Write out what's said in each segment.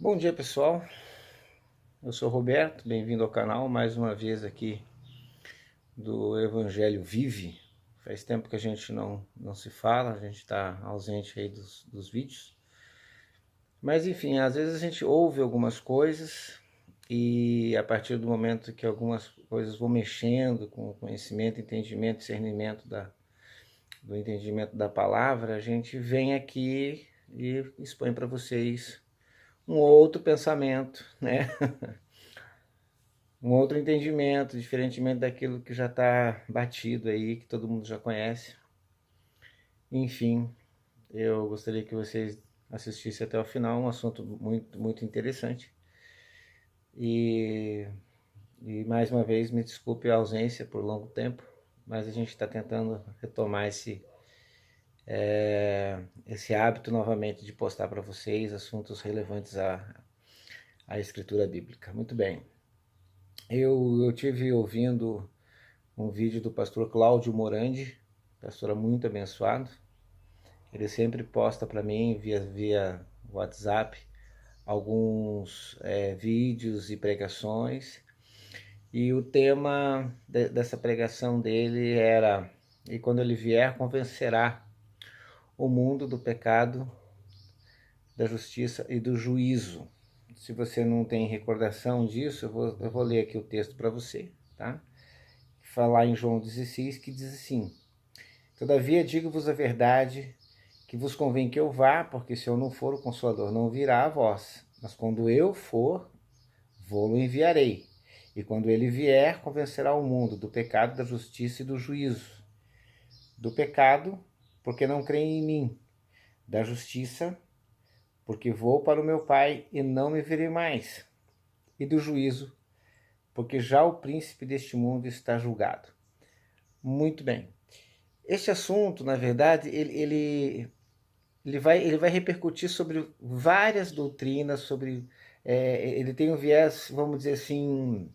Bom dia, pessoal. Eu sou Roberto, bem-vindo ao canal mais uma vez aqui do Evangelho Vive. Faz tempo que a gente não se fala, a gente está ausente aí dos vídeos. Mas enfim, às vezes a gente ouve algumas coisas e a partir do momento que algumas coisas vão mexendo com o conhecimento, entendimento, discernimento do entendimento da palavra, a gente vem aqui e expõe para vocês um outro pensamento, né? Um outro entendimento, diferentemente daquilo que já está batido aí, que todo mundo já conhece. Enfim, eu gostaria que vocês assistissem até o final, um assunto muito interessante. E, e mais uma vez, me desculpe a ausência por longo tempo, mas a gente está tentando retomar esse hábito novamente de postar para vocês assuntos relevantes à escritura bíblica. Muito bem. Eu tive ouvindo um vídeo do pastor Cláudio Morandi, pastor muito abençoado. Ele sempre posta para mim via WhatsApp alguns vídeos e pregações. E o tema dessa pregação dele era: e quando ele vier, convencerá o mundo do pecado, da justiça e do juízo. Se você não tem recordação disso, eu vou ler aqui o texto para você, tá? Falar em João 16, que diz assim: Todavia digo-vos a verdade, que vos convém que eu vá, porque se eu não for, o Consolador não virá a vós. Mas quando eu for, vou-lo enviarei. E quando ele vier, convencerá o mundo do pecado, da justiça e do juízo. Do pecado, porque não creem em mim. Da justiça, porque vou para o meu Pai e não me verei mais. E do juízo, porque já o príncipe deste mundo está julgado. Muito bem. Este assunto, na verdade, ele vai repercutir sobre várias doutrinas, ele tem um viés, vamos dizer assim,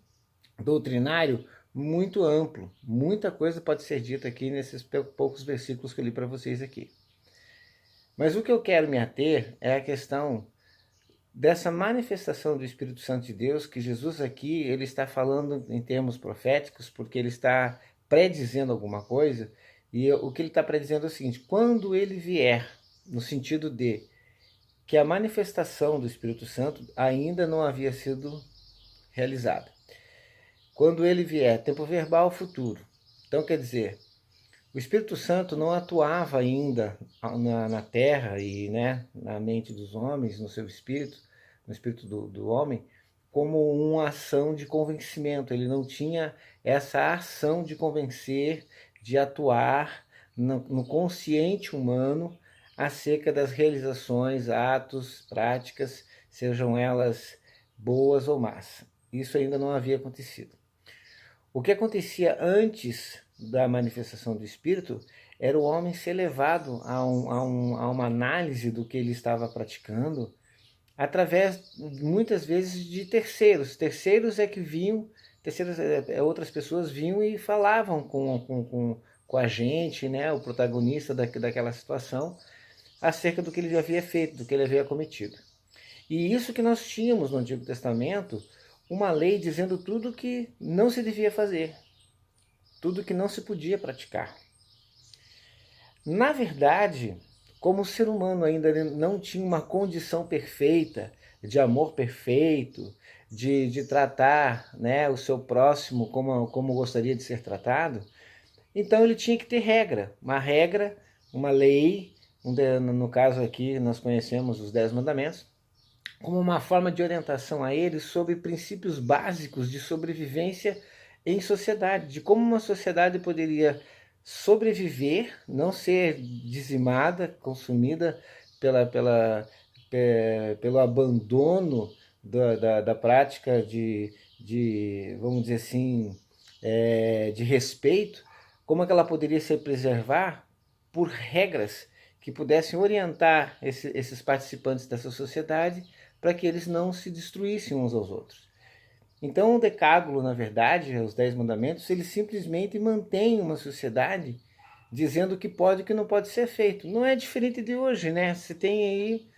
doutrinário muito amplo. Muita coisa pode ser dita aqui nesses poucos versículos que eu li para vocês aqui. Mas o que eu quero me ater é a questão dessa manifestação do Espírito Santo de Deus, que Jesus aqui ele está falando em termos proféticos, porque ele está predizendo alguma coisa, e o que ele está predizendo é o seguinte: quando ele vier, no sentido de que a manifestação do Espírito Santo ainda não havia sido realizada. Quando ele vier, tempo verbal futuro. Então quer dizer, o Espírito Santo não atuava ainda na terra e na mente dos homens, no seu espírito, no espírito do homem, como uma ação de convencimento. Ele não tinha essa ação de convencer, de atuar no consciente humano acerca das realizações, atos, práticas, sejam elas boas ou más. Isso ainda não havia acontecido. O que acontecia antes da manifestação do Espírito era o homem ser levado a uma análise do que ele estava praticando através, muitas vezes, de terceiros. Terceiros é que vinham, outras pessoas vinham e falavam com a gente, né, o protagonista daquela situação, acerca do que ele havia feito, do que ele havia cometido. E isso que nós tínhamos no Antigo Testamento, uma lei dizendo tudo que não se devia fazer, tudo que não se podia praticar. Na verdade, como o ser humano ainda não tinha uma condição perfeita, de amor perfeito, de tratar, né, o seu próximo como gostaria de ser tratado, então ele tinha que ter regra, uma lei, no caso aqui nós conhecemos os 10 mandamentos, como uma forma de orientação a eles sobre princípios básicos de sobrevivência em sociedade, de como uma sociedade poderia sobreviver, não ser dizimada, consumida pelo abandono da prática vamos dizer assim, de respeito, como é que ela poderia se preservar por regras que pudessem orientar esses participantes dessa sociedade para que eles não se destruíssem uns aos outros. Então o decálogo, na verdade, os 10 mandamentos, eles simplesmente mantêm uma sociedade dizendo o que pode e o que não pode ser feito. Não é diferente de hoje, né? Você tem aí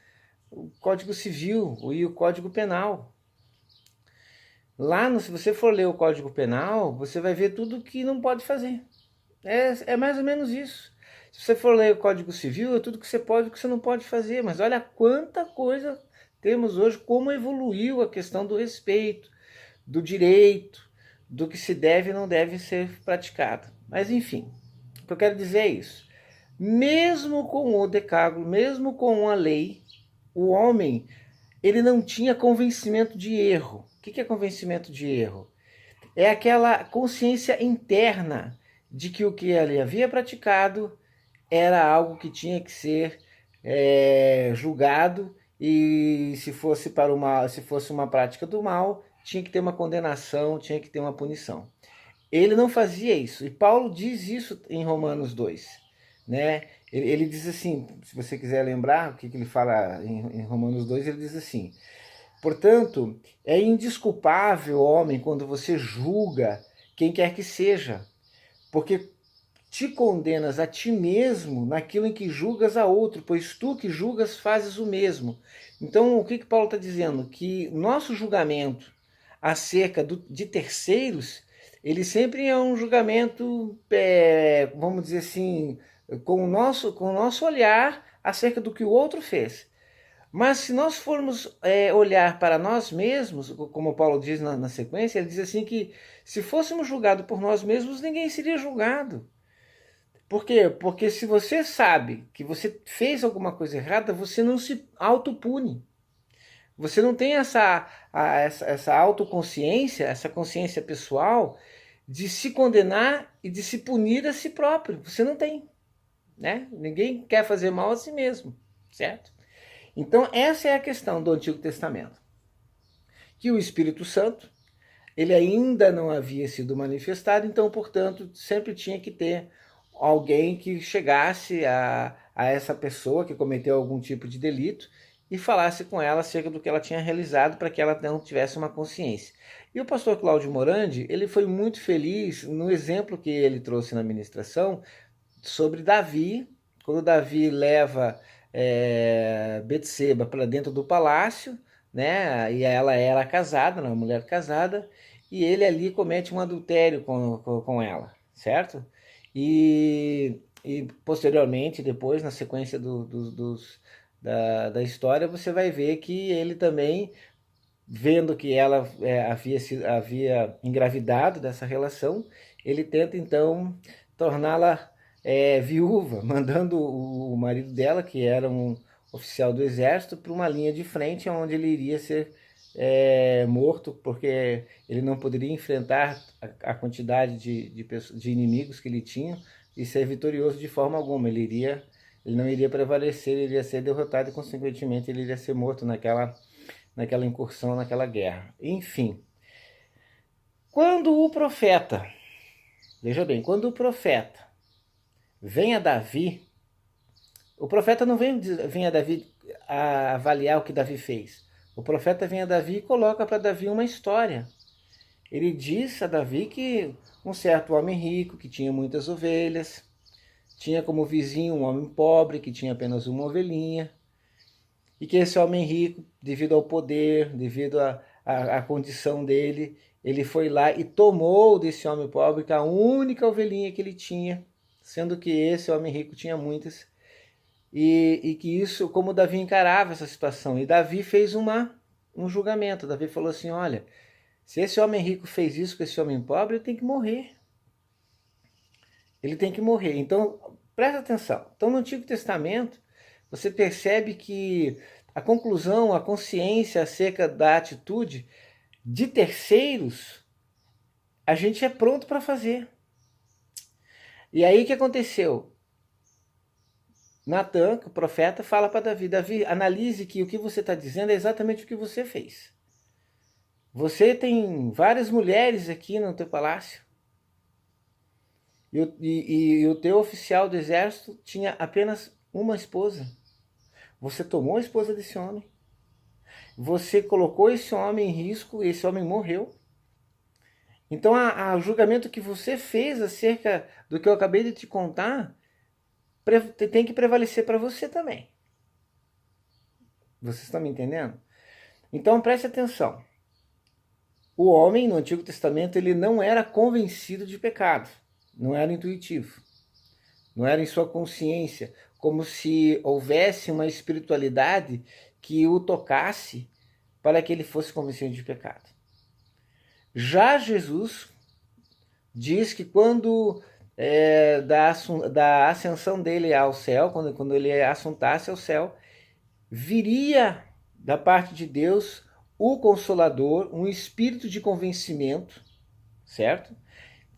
o Código Civil e o Código Penal. Lá, se você for ler o Código Penal, você vai ver tudo que não pode fazer. É mais ou menos isso. Se você for ler o Código Civil, é tudo que você pode e o que você não pode fazer. Mas olha quanta coisa temos hoje, como evoluiu a questão do respeito, do direito, do que se deve e não deve ser praticado. Mas enfim, o que eu quero dizer é isso. Mesmo com o decálogo, mesmo com a lei, o homem ele não tinha convencimento de erro. O que é convencimento de erro? É aquela consciência interna de que o que ele havia praticado era algo que tinha que ser julgado, e se fosse para uma, se fosse uma prática do mal, tinha que ter uma condenação, tinha que ter uma punição. Ele não fazia isso, e Paulo diz isso em Romanos 2, né? Ele diz assim, se você quiser lembrar o que ele fala em Romanos 2, ele diz assim: portanto, é indesculpável, homem, quando você julga quem quer que seja, porque te condenas a ti mesmo naquilo em que julgas a outro, pois tu que julgas fazes o mesmo. Então, o que Paulo está dizendo? Que nosso julgamento acerca de terceiros, ele sempre é um julgamento, vamos dizer assim, com o nosso olhar acerca do que o outro fez. Mas se nós formos olhar para nós mesmos, como Paulo diz na sequência, ele diz assim que se fôssemos julgados por nós mesmos, ninguém seria julgado. Por quê? Porque se você sabe que você fez alguma coisa errada, você não se autopune. Você não tem essa autoconsciência, essa consciência pessoal de se condenar e de se punir a si próprio. Você não tem, né? Ninguém quer fazer mal a si mesmo, certo? Então essa é a questão do Antigo Testamento. Que o Espírito Santo, ele ainda não havia sido manifestado, então, portanto, sempre tinha que ter alguém que chegasse a essa pessoa que cometeu algum tipo de delito e falasse com ela acerca do que ela tinha realizado, para que ela não tivesse uma consciência. E o pastor Cláudio Morandi, ele foi muito feliz no exemplo que ele trouxe na ministração sobre Davi, quando Davi leva Betseba para dentro do palácio, né? E ela era casada, uma mulher casada, e ele ali comete um adultério com ela, certo? E posteriormente, depois, na sequência da história, você vai ver que ele também, vendo que ela havia engravidado dessa relação, ele tenta então torná-la viúva, mandando o marido dela, que era um oficial do exército, para uma linha de frente onde ele iria ser morto, porque ele não poderia enfrentar a quantidade de inimigos que ele tinha e ser vitorioso de forma alguma. Ele não iria prevalecer, ele iria ser derrotado e, consequentemente, ele iria ser morto naquela incursão, naquela guerra. Enfim, quando o profeta, veja bem, quando o profeta vem a Davi, o profeta não vem a Davi a avaliar o que Davi fez. O profeta vem a Davi e coloca para Davi uma história. Ele diz a Davi que um certo homem rico, que tinha muitas ovelhas, tinha como vizinho um homem pobre, que tinha apenas uma ovelhinha, e que esse homem rico, devido ao poder, devido à condição dele, ele foi lá e tomou desse homem pobre a única ovelhinha que ele tinha, sendo que esse homem rico tinha muitas, e que isso, como Davi encarava essa situação. E Davi fez um julgamento. Davi falou assim: olha, se esse homem rico fez isso com esse homem pobre, ele tem que morrer. Ele tem que morrer. Então, presta atenção. Então, no Antigo Testamento, você percebe que a conclusão, a consciência acerca da atitude de terceiros, a gente é pronto para fazer. E aí o que aconteceu? Natan, o profeta, fala para Davi: Davi, analise que o que você está dizendo é exatamente o que você fez. Você tem várias mulheres aqui no teu palácio. E o teu oficial do exército tinha apenas uma esposa. Você tomou a esposa desse homem. Você colocou esse homem em risco e esse homem morreu. Então, o julgamento que você fez acerca do que eu acabei de te contar tem que prevalecer para você também. Vocês estão me entendendo? Então preste atenção. O homem no Antigo Testamento ele não era convencido de pecado, não era intuitivo, não era em sua consciência, como se houvesse uma espiritualidade que o tocasse para que ele fosse convencido de pecado. Já Jesus diz que quando da ascensão dele ao céu, quando ele assuntasse ao céu, viria da parte de Deus o Consolador, um espírito de convencimento, certo?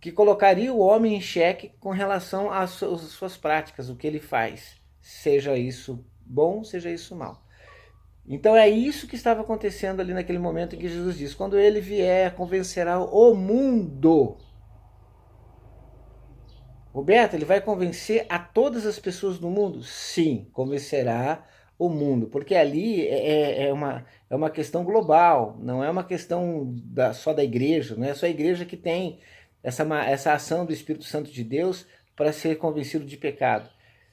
Que colocaria o homem em xeque com relação às suas práticas, o que ele faz, seja isso bom, seja isso mal. Então é isso que estava acontecendo ali naquele momento em que Jesus diz: quando ele vier, convencerá o mundo. Roberto, ele vai convencer a todas as pessoas do mundo? Sim, convencerá o mundo, porque ali é uma questão global, não é uma questão só da igreja, não é só a igreja que tem essa ação do Espírito Santo de Deus para ser convencido de pecado.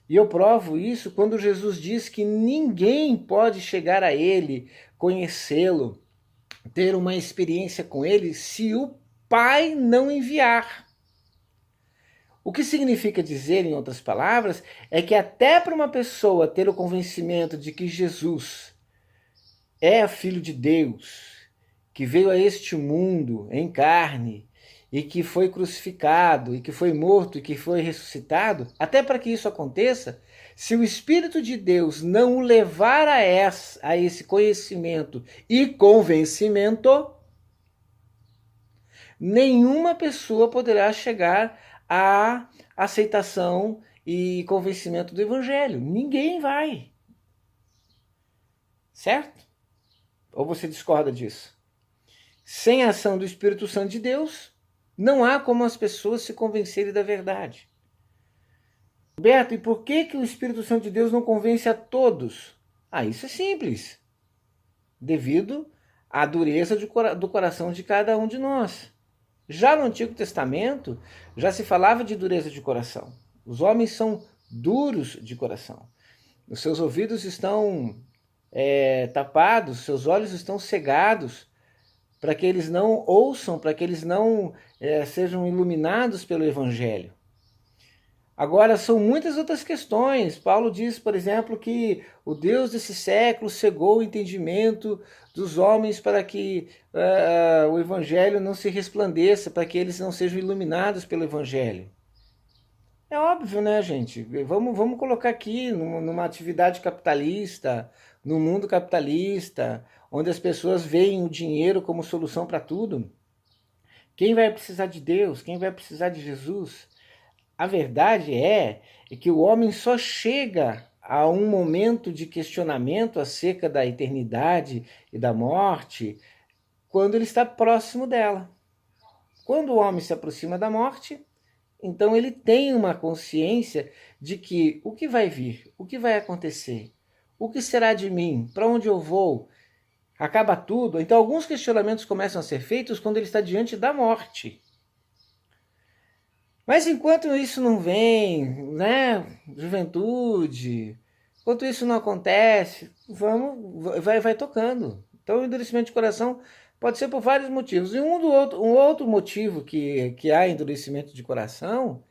E eu provo isso quando Jesus diz que ninguém pode chegar a ele, conhecê-lo, ter uma experiência com ele, se o Pai não enviar. O que significa dizer, em outras palavras, é que até para uma pessoa ter o convencimento de que Jesus é filho de Deus, que veio a este mundo em carne, e que foi crucificado, e que foi morto, e que foi ressuscitado, até para que isso aconteça, se o Espírito de Deus não o levar a esse conhecimento e convencimento, nenhuma pessoa poderá chegar à aceitação e convencimento do Evangelho. Ninguém vai. Certo? Ou você discorda disso? Sem a ação do Espírito Santo de Deus, não há como as pessoas se convencerem da verdade. Roberto, e por que o Espírito Santo de Deus não convence a todos? Ah, isso é simples. Devido à dureza do coração de cada um de nós. Já no Antigo Testamento, já se falava de dureza de coração. Os homens são duros de coração. Os seus ouvidos estão tapados, seus olhos estão cegados, para que eles não ouçam, para que eles não sejam iluminados pelo Evangelho. Agora, são muitas outras questões. Paulo diz, por exemplo, que o Deus desse século cegou o entendimento dos homens para que o Evangelho não se resplandeça, para que eles não sejam iluminados pelo Evangelho. É óbvio, né, gente? Vamos colocar aqui numa atividade capitalista, no mundo capitalista, onde as pessoas veem o dinheiro como solução para tudo. Quem vai precisar de Deus? Quem vai precisar de Jesus? A verdade é que o homem só chega a um momento de questionamento acerca da eternidade e da morte quando ele está próximo dela. Quando o homem se aproxima da morte, então ele tem uma consciência de que o que vai vir, o que vai acontecer, o que será de mim, para onde eu vou, acaba tudo. Então alguns questionamentos começam a ser feitos quando ele está diante da morte. Mas enquanto isso não vem, né, juventude, enquanto isso não acontece, vai tocando. Então o endurecimento de coração pode ser por vários motivos. E um outro motivo que há endurecimento de coração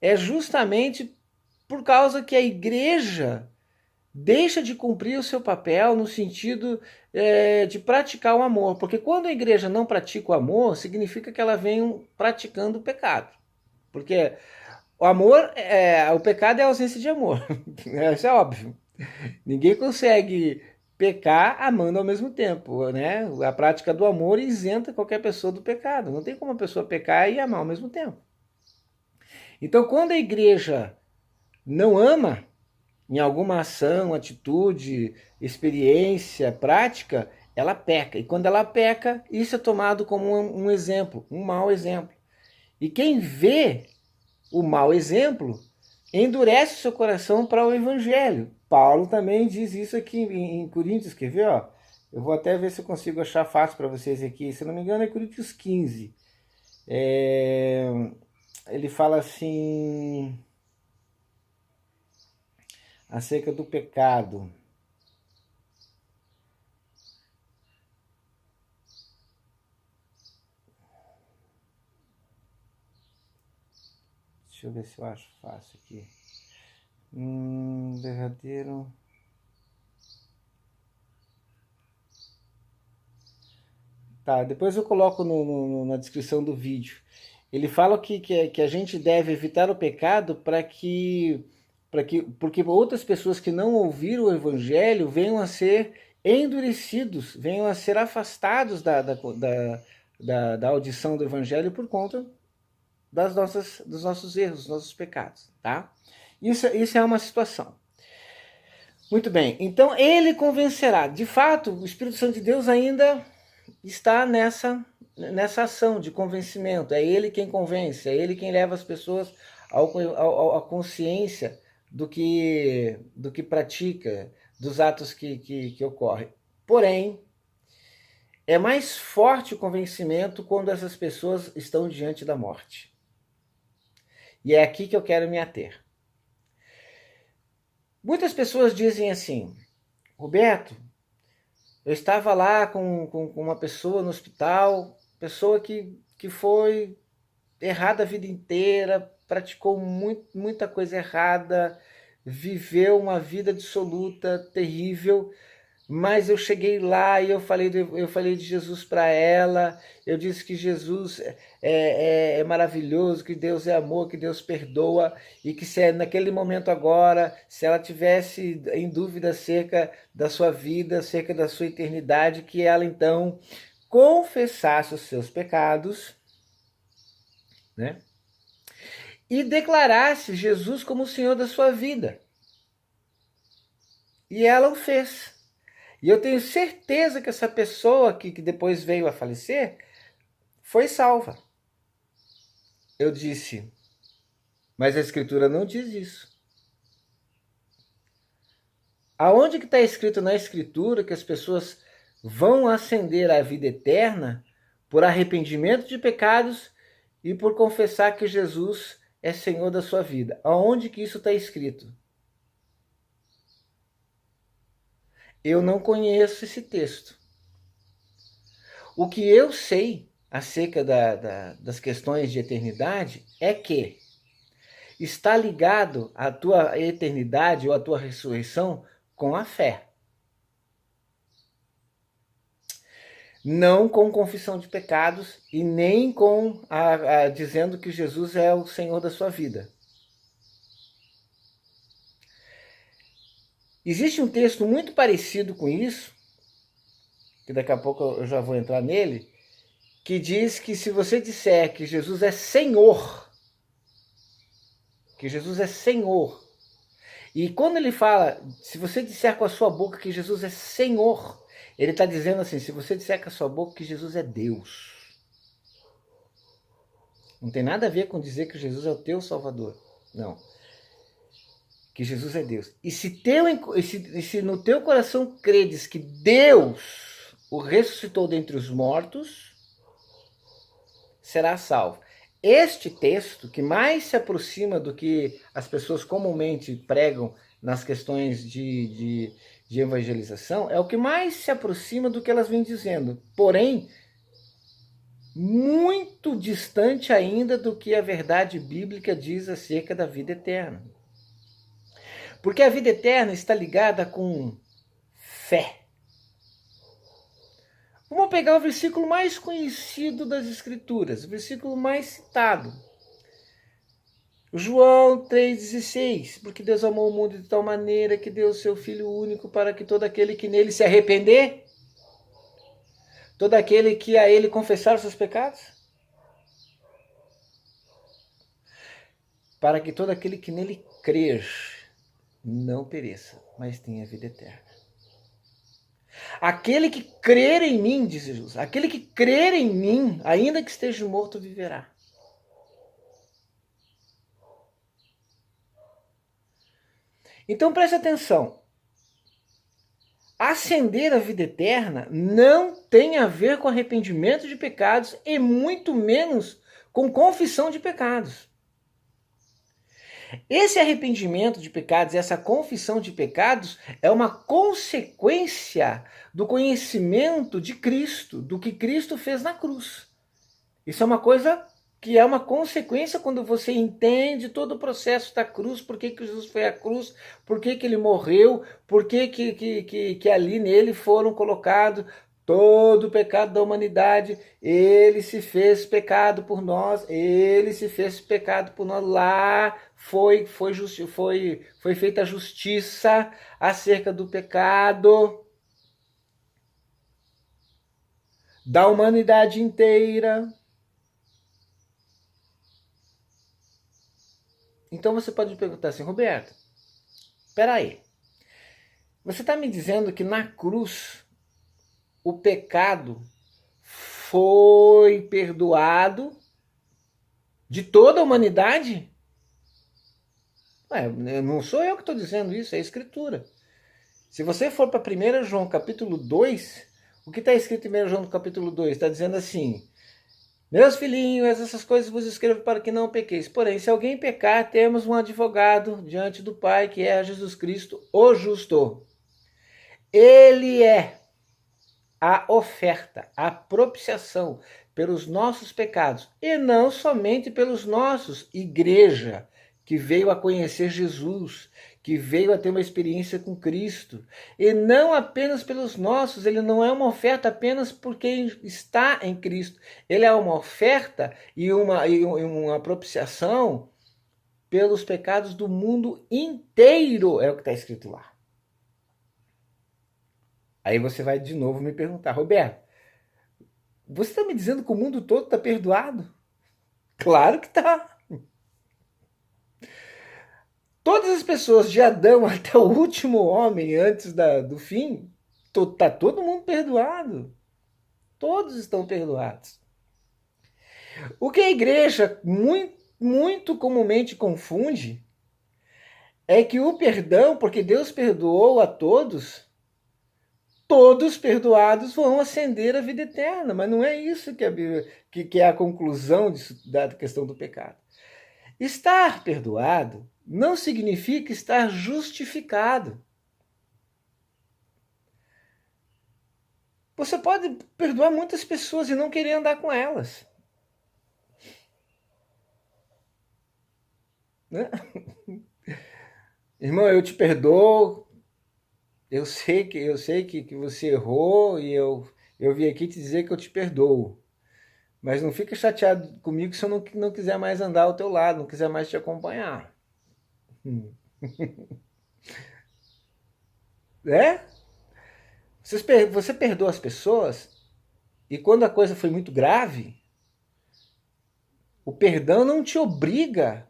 é justamente por causa que a igreja deixa de cumprir o seu papel no sentido de praticar o amor. Porque quando a igreja não pratica o amor, significa que ela vem praticando o pecado. Porque o amor, o pecado é a ausência de amor. Isso é óbvio. Ninguém consegue pecar amando ao mesmo tempo, né? A prática do amor isenta qualquer pessoa do pecado. Não tem como a pessoa pecar e amar ao mesmo tempo. Então, quando a igreja não ama em alguma ação, atitude, experiência, prática, ela peca. E quando ela peca, isso é tomado como um exemplo, um mau exemplo. E quem vê o mau exemplo endurece o seu coração para o evangelho. Paulo também diz isso aqui em Coríntios, quer ver? Ó? Eu vou até ver se eu consigo achar fácil para vocês aqui. Se não me engano é Coríntios 15. Ele fala assim acerca do pecado. Deixa eu ver se eu acho fácil aqui. Derradeiro. Tá, depois eu coloco na descrição do vídeo. Ele fala que a gente deve evitar o pecado porque outras pessoas que não ouviram o evangelho venham a ser endurecidos, venham a ser afastados da audição do evangelho por conta dos nossos erros, dos nossos pecados, tá? Isso é uma situação. Muito bem, então ele convencerá. De fato, o Espírito Santo de Deus ainda está nessa ação de convencimento. É ele quem convence, é ele quem leva as pessoas à consciência do que pratica, dos atos que ocorrem. Porém, é mais forte o convencimento quando essas pessoas estão diante da morte. E é aqui que eu quero me ater. Muitas pessoas dizem assim: Roberto, eu estava lá com uma pessoa no hospital, pessoa que foi errada a vida inteira, praticou muita coisa errada, viveu uma vida dissoluta, terrível, mas eu cheguei lá e eu falei de Jesus para ela, eu disse que Jesus é maravilhoso, que Deus é amor, que Deus perdoa, e que se naquele momento agora, se ela tivesse em dúvida acerca da sua vida, acerca da sua eternidade, que ela então confessasse os seus pecados, né? E declarasse Jesus como o Senhor da sua vida. E ela o fez. E eu tenho certeza que essa pessoa que depois veio a falecer foi salva. Eu disse, mas a Escritura não diz isso. Aonde que está escrito na Escritura que as pessoas vão ascender à vida eterna por arrependimento de pecados e por confessar que Jesus é Senhor da sua vida? Aonde que isso está escrito? Eu não conheço esse texto. O que eu sei acerca das questões de eternidade é que está ligado à tua eternidade ou à tua ressurreição com a fé. Não com confissão de pecados e nem com dizendo que Jesus é o Senhor da sua vida. Existe um texto muito parecido com isso, que daqui a pouco eu já vou entrar nele, que diz que se você disser que Jesus é Senhor, e quando ele fala, se você disser com a sua boca que Jesus é Senhor, ele está dizendo assim, se você disser com a sua boca que Jesus é Deus. Não tem nada a ver com dizer que Jesus é o teu Salvador, não. Que Jesus é Deus. E se no teu coração credes que Deus o ressuscitou dentre os mortos, será salvo. Este texto, que mais se aproxima do que as pessoas comumente pregam nas questões de evangelização, é o que mais se aproxima do que elas vêm dizendo. Porém, muito distante ainda do que a verdade bíblica diz acerca da vida eterna. Porque a vida eterna está ligada com fé. Vamos pegar o versículo mais conhecido das Escrituras, o versículo mais citado. João 3,16. Porque Deus amou o mundo de tal maneira que deu o seu Filho único para que todo aquele que nele se arrepender, todo aquele que a ele confessar os seus pecados, para que todo aquele que nele crer não pereça, mas tenha vida eterna. Aquele que crer em mim, diz Jesus, aquele que crer em mim, ainda que esteja morto, viverá. Então preste atenção. Ascender à vida eterna não tem a ver com arrependimento de pecados e muito menos com confissão de pecados. Esse arrependimento de pecados, essa confissão de pecados é uma consequência do conhecimento de Cristo, do que Cristo fez na cruz. Isso é uma coisa que é uma consequência quando você entende todo o processo da cruz, por que Jesus foi à cruz, por que ele morreu, por que ali nele foram colocados todo o pecado da humanidade. Ele se fez pecado por nós, ele se fez pecado por nós. Lá foi feita a justiça acerca do pecado da humanidade inteira. Então você pode perguntar assim, Roberto, espera aí, você está me dizendo que na cruz o pecado foi perdoado de toda a humanidade? Não sou eu que estou dizendo isso, é a Escritura. Se você for para 1 João capítulo 2, o que está escrito em 1 João capítulo 2? Está dizendo assim, meus filhinhos, essas coisas vos escrevo para que não pequeis. Porém, se alguém pecar, temos um advogado diante do Pai, que é Jesus Cristo, o justo. Ele é a oferta, a propiciação pelos nossos pecados, e não somente pelos nossos, igreja, que veio a conhecer Jesus, que veio a ter uma experiência com Cristo, e não apenas pelos nossos. Ele não é uma oferta apenas por quem está em Cristo, ele é uma oferta e uma propiciação pelos pecados do mundo inteiro, é o que está escrito lá. Aí você vai de novo me perguntar, Roberto, você está me dizendo que o mundo todo está perdoado? Claro que está. Todas as pessoas de Adão até o último homem antes do fim, está todo mundo perdoado. Todos estão perdoados. O que a igreja muito comumente confunde é que o perdão, porque Deus perdoou a todos perdoados vão ascender à vida eterna. Mas não é isso que a Bíblia, que é a conclusão da questão do pecado. Estar perdoado não significa estar justificado. Você pode perdoar muitas pessoas e não querer andar com elas. Né? Irmão, eu te perdoo. Eu sei que você errou e eu vim aqui te dizer que eu te perdoo. Mas não fica chateado comigo se eu não quiser mais andar ao teu lado, não quiser mais te acompanhar. É? Você perdoa as pessoas e quando a coisa foi muito grave, o perdão não te obriga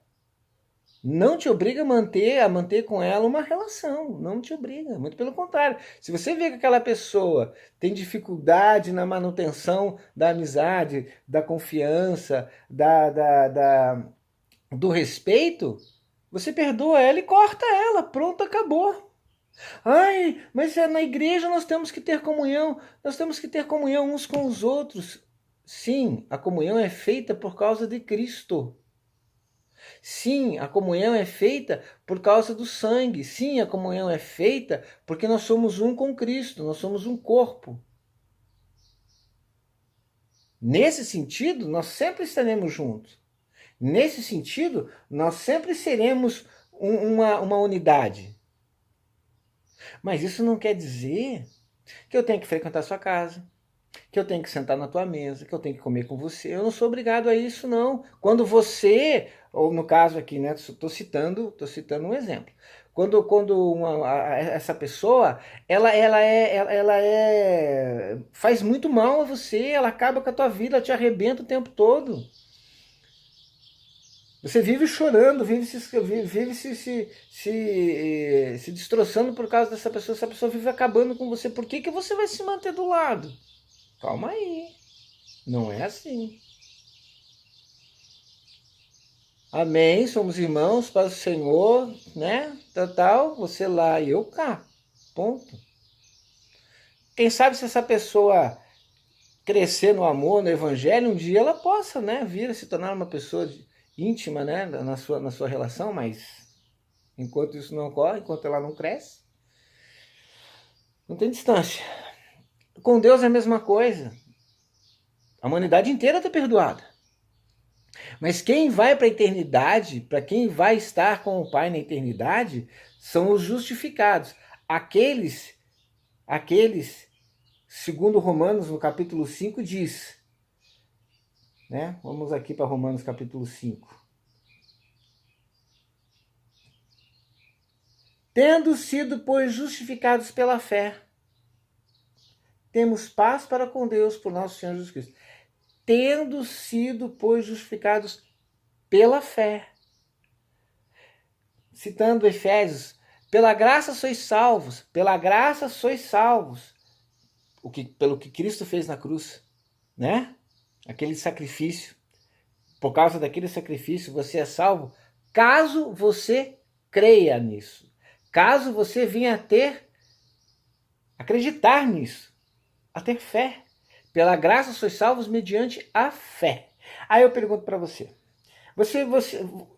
a manter com ela uma relação, não te obriga, muito pelo contrário. Se você vê que aquela pessoa tem dificuldade na manutenção da amizade, da confiança, do respeito, você perdoa ela e corta ela, pronto, acabou. Ai, mas na igreja nós temos que ter comunhão, uns com os outros. Sim, a comunhão é feita por causa de Cristo. Sim, a comunhão é feita por causa do sangue. Sim, a comunhão é feita porque nós somos um com Cristo, nós somos um corpo. Nesse sentido, nós sempre estaremos juntos. Nesse sentido, nós sempre seremos uma unidade. Mas isso não quer dizer que eu tenho que frequentar a sua casa, que eu tenho que sentar na tua mesa, que eu tenho que comer com você. Eu não sou obrigado a isso, não. Quando você, ou no caso aqui, né, estou citando um exemplo. Quando essa pessoa, faz muito mal a você, ela acaba com a tua vida, ela te arrebenta o tempo todo. Você vive chorando, vive se destroçando por causa dessa pessoa. Essa pessoa vive acabando com você. Por que você vai se manter do lado? Calma aí. Não é assim. Amém. Somos irmãos para o Senhor, né? Tal, você lá e eu cá. Ponto. Quem sabe se essa pessoa crescer no amor, no evangelho, um dia ela possa, né, vir a se tornar uma pessoa íntima, né, na sua relação, mas enquanto isso não ocorre, enquanto ela não cresce, não tem distância. Com Deus é a mesma coisa. A humanidade inteira está perdoada. Mas quem vai para a eternidade, para quem vai estar com o Pai na eternidade, são os justificados. Aqueles, segundo Romanos, no capítulo 5, diz, né? Vamos aqui para Romanos capítulo 5. Tendo sido, pois, justificados pela fé, temos paz para com Deus por nosso Senhor Jesus Cristo. Tendo sido, pois, justificados pela fé. Citando Efésios, pela graça sois salvos, pela graça sois salvos, pelo que Cristo fez na cruz, né? Aquele sacrifício. Por causa daquele sacrifício, você é salvo, caso você creia nisso. Caso você venha acreditar nisso, a ter fé. Pela graça sois salvos mediante a fé. Aí eu pergunto para você,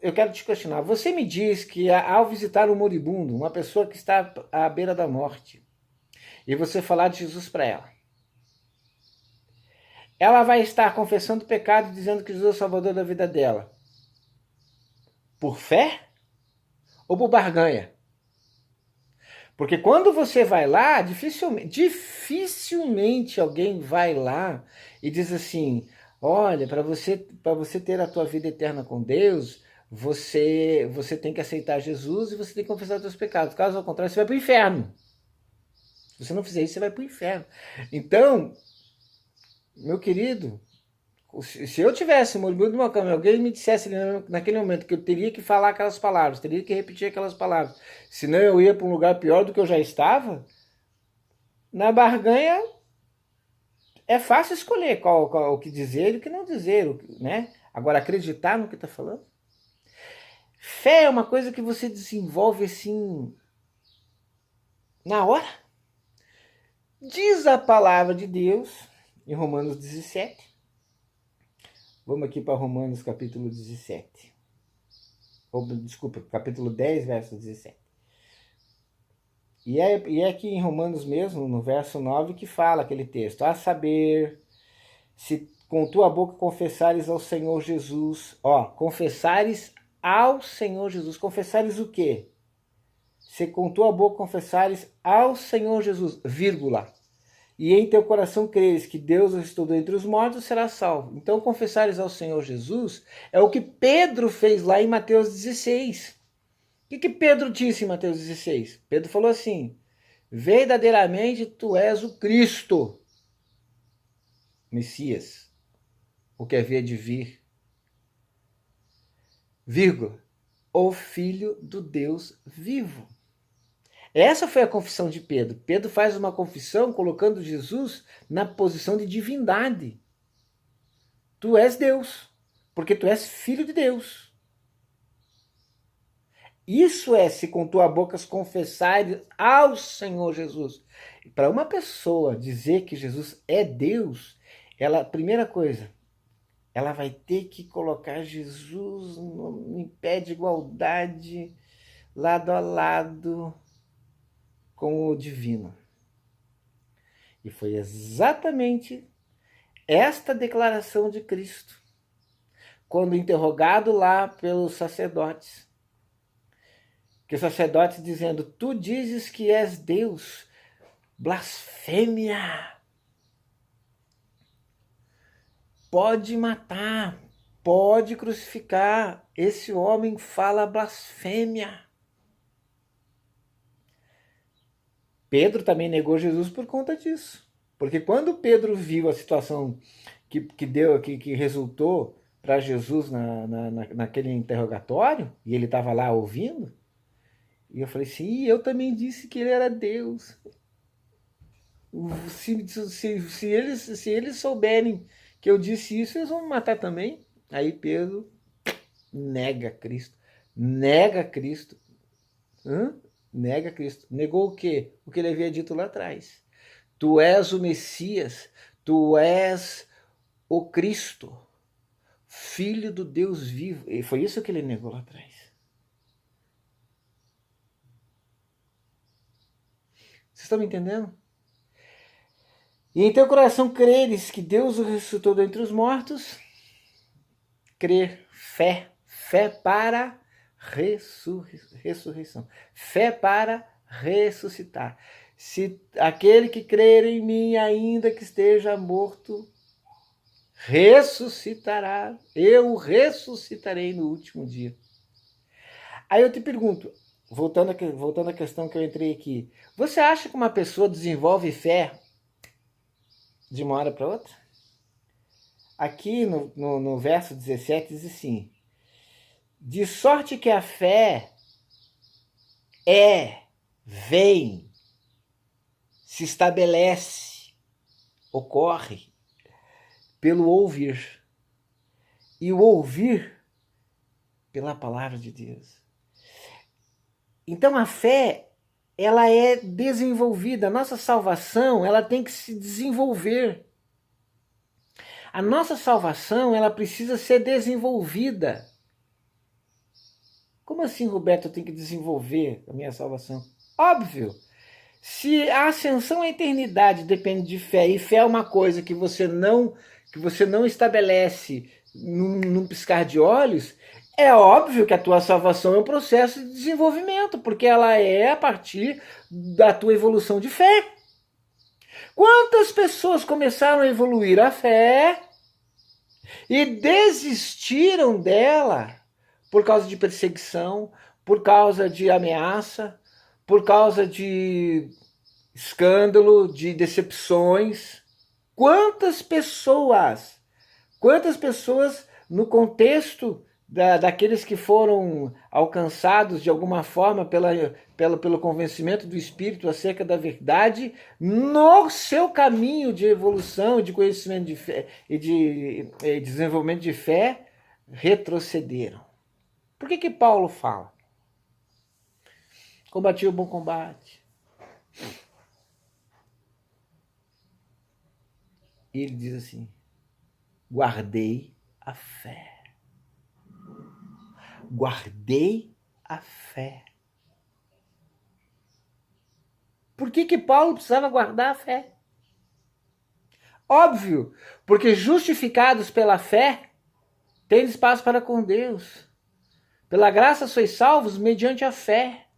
eu quero te questionar. Você me diz que ao visitar um moribundo, uma pessoa que está à beira da morte, e você falar de Jesus para ela vai estar confessando o pecado e dizendo que Jesus é o salvador da vida dela, por fé ou por barganha? Porque quando você vai lá, dificilmente alguém vai lá e diz assim, olha, para você ter a tua vida eterna com Deus, você tem que aceitar Jesus e você tem que confessar os seus pecados. Caso ao contrário, você vai para o inferno. Se você não fizer isso, você vai para o inferno. Então, meu querido, se eu tivesse morrido numa cama e alguém me dissesse naquele momento que eu teria que falar aquelas palavras, teria que repetir aquelas palavras, senão eu ia para um lugar pior do que eu já estava, na barganha é fácil escolher qual o que dizer e o que não dizer, né? Agora, acreditar no que está falando. Fé é uma coisa que você desenvolve assim, na hora. Diz a palavra de Deus, em Romanos 17. Vamos aqui para Romanos capítulo 17. Desculpa, capítulo 10, verso 17. E é aqui em Romanos mesmo, no verso 9, que fala aquele texto. A saber, se com tua boca confessares ao Senhor Jesus, confessares ao Senhor Jesus. Confessares o quê? Se com tua boca confessares ao Senhor Jesus, vírgula, e em teu coração creres que Deus o ressuscitou entre os mortos, serás salvo. Então, confessares ao Senhor Jesus é o que Pedro fez lá em Mateus 16. O que Pedro disse em Mateus 16? Pedro falou assim, verdadeiramente tu és o Cristo, Messias, o que havia de vir, vírgula, o Filho do Deus vivo. Essa foi a confissão de Pedro. Pedro faz uma confissão colocando Jesus na posição de divindade. Tu és Deus, porque tu és filho de Deus. Isso é se com tua boca confessares ao Senhor Jesus. Para uma pessoa dizer que Jesus é Deus, primeira coisa, ela vai ter que colocar Jesus em pé de igualdade, lado a lado com o divino. E foi exatamente esta declaração de Cristo, quando interrogado lá pelos sacerdotes, que os sacerdotes dizendo, tu dizes que és Deus, blasfêmia, pode matar, pode crucificar, esse homem fala blasfêmia. Pedro também negou Jesus por conta disso. Porque quando Pedro viu a situação que resultou para Jesus naquele interrogatório, e ele estava lá ouvindo, e eu falei assim, eu também disse que ele era Deus. Se eles souberem que eu disse isso, eles vão me matar também. Aí Pedro nega Cristo. Nega Cristo. Nega Cristo. Negou o quê? O que ele havia dito lá atrás. Tu és o Messias, tu és o Cristo, Filho do Deus vivo. E foi isso que ele negou lá atrás. Vocês estão me entendendo? E em teu coração creres que Deus o ressuscitou dentre os mortos, crer, fé para ressurreição, fé para ressuscitar. Se aquele que crer em mim, ainda que esteja morto, ressuscitará, eu o ressuscitarei no último dia. Aí eu te pergunto, voltando à questão que eu entrei aqui, você acha que uma pessoa desenvolve fé de uma hora para outra? Aqui no verso 17 diz assim: de sorte que a fé vem, se estabelece, ocorre pelo ouvir. E o ouvir pela palavra de Deus. Então a fé, ela é desenvolvida. A nossa salvação, ela tem que se desenvolver. A nossa salvação, ela precisa ser desenvolvida. Como assim, Roberto, eu tenho que desenvolver a minha salvação? Óbvio! Se a ascensão à eternidade depende de fé, e fé é uma coisa que você não estabelece num piscar de olhos, é óbvio que a tua salvação é um processo de desenvolvimento, porque ela é a partir da tua evolução de fé. Quantas pessoas começaram a evoluir a fé e desistiram dela por causa de perseguição, por causa de ameaça, por causa de escândalo, de decepções? Quantas pessoas no contexto daqueles que foram alcançados de alguma forma pelo convencimento do Espírito acerca da verdade, no seu caminho de evolução, de conhecimento de fé e de desenvolvimento de fé, retrocederam? Por que Paulo fala? Combati o bom combate. E ele diz assim: guardei a fé. Guardei a fé. Por que Paulo precisava guardar a fé? Óbvio, porque justificados pela fé, tem espaço para com Deus. Pela graça sois salvos mediante a fé.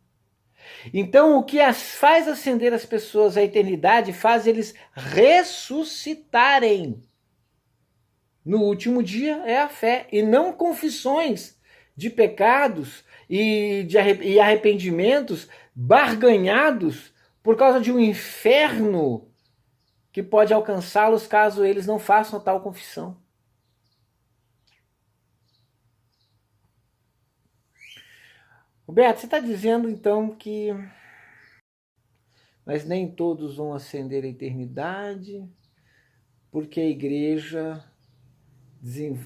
Então, o que faz ascender as pessoas à eternidade faz eles ressuscitarem. No último dia é a fé, e não confissões de pecados e arrependimentos barganhados por causa de um inferno que pode alcançá-los caso eles não façam tal confissão. Roberto, você está dizendo então que mas nem todos vão ascender à eternidade, porque a igreja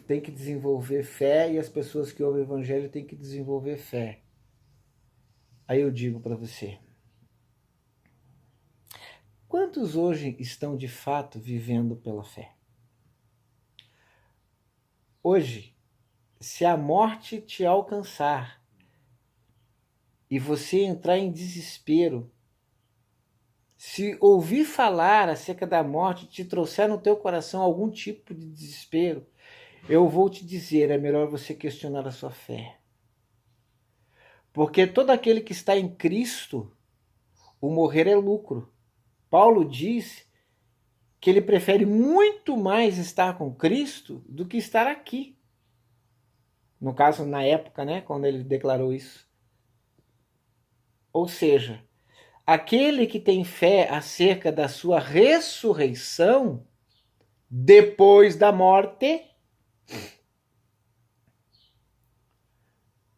tem que desenvolver fé e as pessoas que ouvem o evangelho têm que desenvolver fé. Aí eu digo para você, quantos hoje estão de fato vivendo pela fé? Hoje, se a morte te alcançar e você entrar em desespero, se ouvir falar acerca da morte te trouxer no teu coração algum tipo de desespero, eu vou te dizer, é melhor você questionar a sua fé. Porque todo aquele que está em Cristo, o morrer é lucro. Paulo diz que ele prefere muito mais estar com Cristo do que estar aqui. No caso, na época, né, quando ele declarou isso. Ou seja, aquele que tem fé acerca da sua ressurreição depois da morte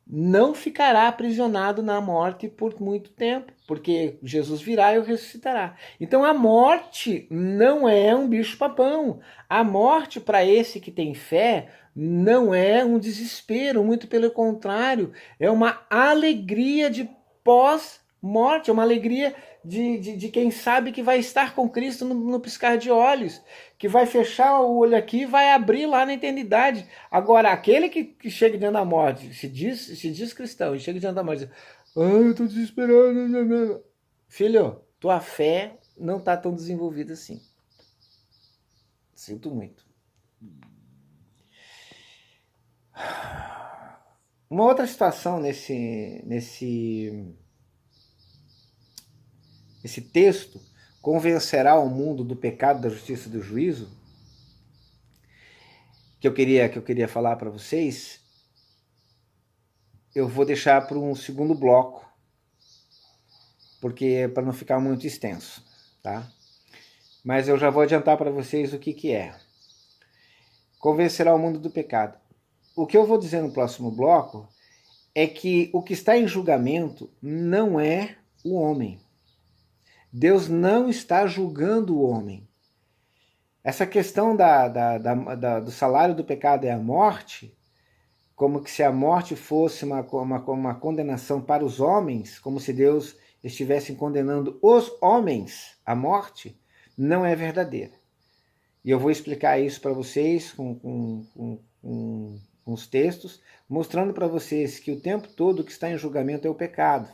não ficará aprisionado na morte por muito tempo, porque Jesus virá e o ressuscitará. Então a morte não é um bicho-papão. A morte, para esse que tem fé, não é um desespero, muito pelo contrário, é uma alegria de pós-morte, é uma alegria de quem sabe que vai estar com Cristo no piscar de olhos, que vai fechar o olho aqui e vai abrir lá na eternidade. Agora, aquele que chega diante da morte, se diz cristão e chega diante da morte, diz, eu estou desesperado. Filho, tua fé não está tão desenvolvida assim. Sinto muito. Uma outra situação esse texto, convencerá o mundo do pecado, da justiça e do juízo, que eu queria falar para vocês, eu vou deixar para um segundo bloco, porque para não ficar muito extenso, tá? Mas eu já vou adiantar para vocês o que é. Convencerá o mundo do pecado. O que eu vou dizer no próximo bloco é que o que está em julgamento não é o homem. Deus não está julgando o homem. Essa questão do salário do pecado é a morte, como que se a morte fosse uma condenação para os homens, como se Deus estivesse condenando os homens à morte, não é verdadeira. E eu vou explicar isso para vocês com os textos, mostrando para vocês que o tempo todo o que está em julgamento é o pecado.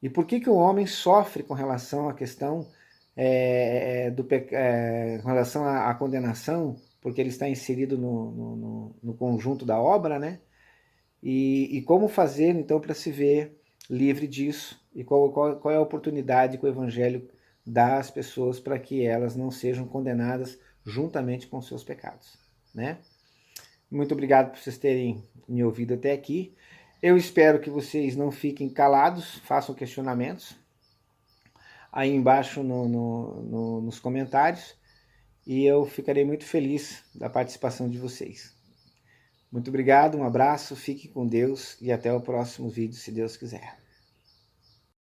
E por que o homem sofre com relação à questão com relação à condenação, porque ele está inserido no conjunto da obra, né? E como fazer, então, para se ver livre disso? E qual é a oportunidade que o Evangelho dá às pessoas para que elas não sejam condenadas juntamente com seus pecados, né? Muito obrigado por vocês terem me ouvido até aqui. Eu espero que vocês não fiquem calados, façam questionamentos aí embaixo nos comentários, e eu ficarei muito feliz da participação de vocês. Muito obrigado, um abraço, fique com Deus e até o próximo vídeo, se Deus quiser.